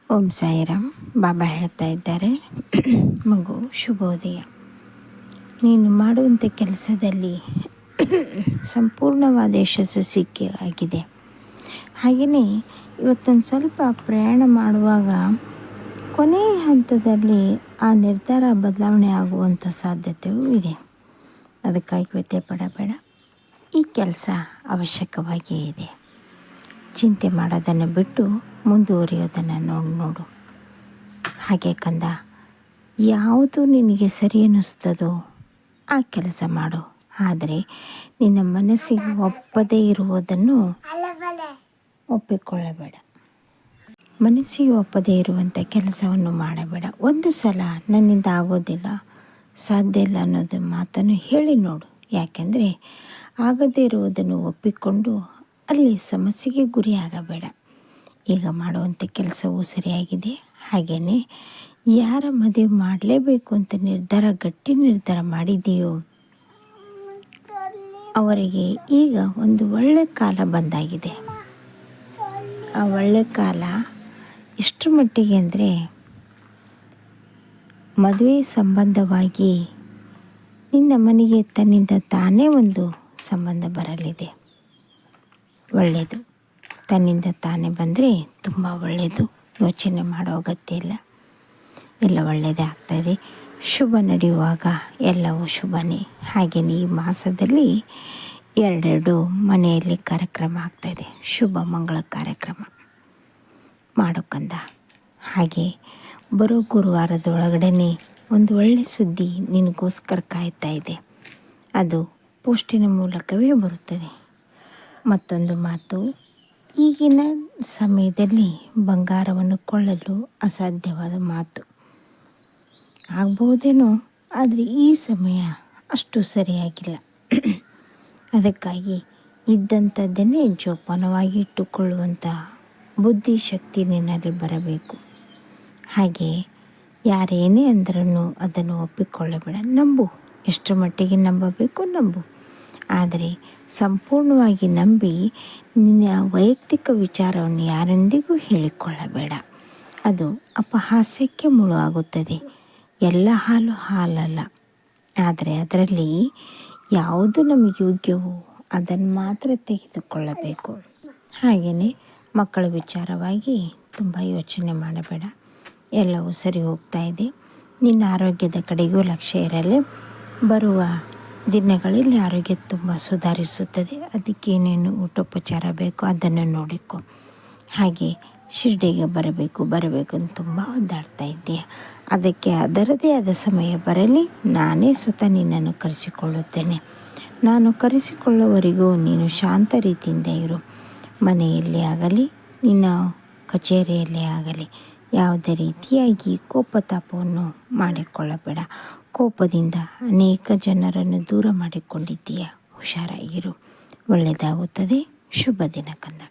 ಓಂ ಸಾಯಿರಾಮ್. ಬಾಬಾ ಹೇಳ್ತಾ ಇದ್ದಾರೆ, ಮಗು ಶುಭೋದಯ. ನೀನು ಮಾಡುವಂಥ ಕೆಲಸದಲ್ಲಿ ಸಂಪೂರ್ಣವಾದ ಯಶಸ್ಸು ಆಗಿದೆ. ಹಾಗೆಯೇ ಇವತ್ತೊಂದು ಸ್ವಲ್ಪ ಪ್ರಯಾಣ ಮಾಡುವಾಗ ಕೊನೆಯ ಹಂತದಲ್ಲಿ ಆ ನಿರ್ಧಾರ ಬದಲಾವಣೆ ಆಗುವಂಥ ಸಾಧ್ಯತೆಯೂ ಇದೆ. ಅದಕ್ಕಾಗಿ ವ್ಯತ್ಯಯ ಪಡಬೇಡ. ಈ ಕೆಲಸ ಅವಶ್ಯಕವಾಗಿಯೇ ಇದೆ. ಚಿಂತೆ ಮಾಡೋದನ್ನು ಬಿಟ್ಟು ಮುಂದುವರಿಯೋದನ್ನು ನೋಡು. ಹಾಗೆ ಕಂದ, ಯಾವುದು ನಿನಗೆ ಸರಿ ಅನ್ನಿಸ್ತದೋ ಆ ಕೆಲಸ ಮಾಡು. ಆದರೆ ನಿನ್ನ ಮನಸ್ಸಿಗೆ ಒಪ್ಪದೇ ಇರುವುದನ್ನು ಒಪ್ಪಿಕೊಳ್ಳಬೇಡ. ಮನಸ್ಸಿಗೆ ಒಪ್ಪದೇ ಇರುವಂಥ ಕೆಲಸವನ್ನು ಮಾಡಬೇಡ. ಒಂದು ಸಲ ನನ್ನಿಂದ ಆಗೋದಿಲ್ಲ, ಸಾಧ್ಯ ಇಲ್ಲ ಅನ್ನೋದು ಮಾತನ್ನು ಹೇಳಿ ನೋಡು. ಯಾಕೆಂದರೆ ಆಗದೇ ಇರುವುದನ್ನು ಒಪ್ಪಿಕೊಂಡು ಅಲ್ಲಿ ಸಮಸ್ಯೆಗೆ ಗುರಿಯಾಗಬೇಡ. ಈಗ ಮಾಡುವಂಥ ಕೆಲಸವೂ ಸರಿಯಾಗಿದೆ. ಹಾಗೆಯೇ ಯಾರ ಮದುವೆ ಮಾಡಲೇಬೇಕು ಅಂತ ಗಟ್ಟಿ ನಿರ್ಧಾರ ಮಾಡಿದೆಯೋ ಅವರಿಗೆ ಈಗ ಒಂದು ಒಳ್ಳೆಯ ಕಾಲ ಬಂದಾಗಿದೆ. ಆ ಒಳ್ಳೆಯ ಕಾಲ ಎಷ್ಟು ಮಟ್ಟಿಗೆ ಅಂದರೆ, ಮದುವೆ ಸಂಬಂಧವಾಗಿ ನಿನ್ನ ಮನೆಗೆ ತನ್ನಿಂದ ತಾನೇ ಒಂದು ಸಂಬಂಧ ಬರಲಿದೆ. ಒಳ್ಳೆಯದು. ತನ್ನಿಂದ ತಾನೇ ಬಂದರೆ ತುಂಬ ಒಳ್ಳೆಯದು. ಯೋಚನೆ ಮಾಡೋ ಅಗತ್ಯ ಇಲ್ಲ. ಎಲ್ಲ ಒಳ್ಳೆಯದೇ ಆಗ್ತಾಯಿದೆ. ಶುಭ ನಡೆಯುವಾಗ ಎಲ್ಲವೂ ಶುಭನೇ. ಹಾಗೆಯೇ ಈ ಮಾಸದಲ್ಲಿ ಎರಡೆರಡು ಮನೆಯಲ್ಲಿ ಕಾರ್ಯಕ್ರಮ ಆಗ್ತಾಯಿದೆ. ಶುಭ ಮಂಗಳ ಕಾರ್ಯಕ್ರಮ ಮಾಡೋಕ್ಕಂದ. ಹಾಗೆ ಬರೋ ಗುರುವಾರದೊಳಗಡೆ ಒಂದು ಒಳ್ಳೆಯ ಸುದ್ದಿ ನಿನಗೋಸ್ಕರ ಕಾಯ್ತಾ ಇದೆ. ಅದು ಪೋಸ್ಟಿನ ಮೂಲಕವೇ ಬರುತ್ತದೆ. ಮತ್ತೊಂದು ಮಾತು, ಈಗಿನ ಸಮಯದಲ್ಲಿ ಬಂಗಾರವನ್ನು ಕೊಳ್ಳಲು ಅಸಾಧ್ಯವಾದ ಮಾತು. ಆಗ್ಬೋದೇನೋ, ಆದರೆ ಈ ಸಮಯ ಅಷ್ಟು ಸರಿಯಾಗಿಲ್ಲ. ಅದಕ್ಕಾಗಿ ಇದ್ದಂಥದ್ದನ್ನೇ ಜೋಪಾನವಾಗಿ ಇಟ್ಟುಕೊಳ್ಳುವಂಥ ಬುದ್ಧಿಶಕ್ತಿ ನಿನ್ನಲ್ಲಿ ಬರಬೇಕು. ಹಾಗೆ ಯಾರೇನೇ ಅಂದ್ರೂ ಅದನ್ನು ಒಪ್ಪಿಕೊಳ್ಳಬೇಡ. ನಂಬು. ಎಷ್ಟರ ಮಟ್ಟಿಗೆ ನಂಬಬೇಕು ನಂಬು. ಆದರೆ ಸಂಪೂರ್ಣವಾಗಿ ನಂಬಿ ನಿನ್ನ ವೈಯಕ್ತಿಕ ವಿಚಾರವನ್ನು ಯಾರೊಂದಿಗೂ ಹೇಳಿಕೊಳ್ಳಬೇಡ. ಅದು ಅಪಹಾಸ್ಯಕ್ಕೆ ಮುಳುವಾಗುತ್ತದೆ. ಎಲ್ಲ ಹಾಲು ಹಾಲಲ್ಲ. ಆದರೆ ಅದರಲ್ಲಿ ಯಾವುದು ನಮಗೆ ಯೋಗ್ಯವೋ ಅದನ್ನು ಮಾತ್ರ ತೆಗೆದುಕೊಳ್ಳಬೇಕು. ಹಾಗೆಯೇ ಮಕ್ಕಳ ವಿಚಾರವಾಗಿ ತುಂಬ ಯೋಚನೆ ಮಾಡಬೇಡ. ಎಲ್ಲವೂ ಸರಿ ಹೋಗ್ತಾ ಇದೆ. ನಿನ್ನ ಆರೋಗ್ಯದ ಕಡೆಗೂ ಲಕ್ಷ್ಯ ಇರಲಿ. ಬರುವ ದಿನಗಳಲ್ಲಿ ಆರೋಗ್ಯ ತುಂಬ ಸುಧಾರಿಸುತ್ತದೆ. ಅದಕ್ಕೆ ಏನೇನು ಊಟೋಪಚಾರ ಬೇಕೋ ಅದನ್ನು ನೋಡಿಕೊ. ಹಾಗೆ ಶಿರ್ಡಿಗೆ ಬರಬೇಕು ಅಂತ ತುಂಬ ಒದ್ದಾಡ್ತಾ ಇದ್ದೀಯ. ಅದಕ್ಕೆ ಅದರದೇ ಆದ ಸಮಯ ಬರಲಿ. ನಾನೇ ಸ್ವತಃ ನಿನ್ನನ್ನು ಕರೆಸಿಕೊಳ್ಳುತ್ತೇನೆ. ನಾನು ಕರೆಸಿಕೊಳ್ಳುವವರೆಗೂ ನೀನು ಶಾಂತ ರೀತಿಯಿಂದ ಇರು. ಮನೆಯಲ್ಲೇ ಆಗಲಿ, ನಿನ್ನ ಕಚೇರಿಯಲ್ಲೇ ಆಗಲಿ, ಯಾವುದೇ ರೀತಿಯಾಗಿ ಕೋಪತಾಪವನ್ನು ಮಾಡಿಕೊಳ್ಳಬೇಡ. ಕೋಪದಿಂದ ಅನೇಕ ಜನರನ್ನು ದೂರ ಮಾಡಿಕೊಂಡಿದ್ದೀಯ. ಹುಷಾರಾಗಿರು. ಒಳ್ಳೆಯದಾಗುತ್ತದೆ. ಶುಭ ದಿನ ಕಂದ.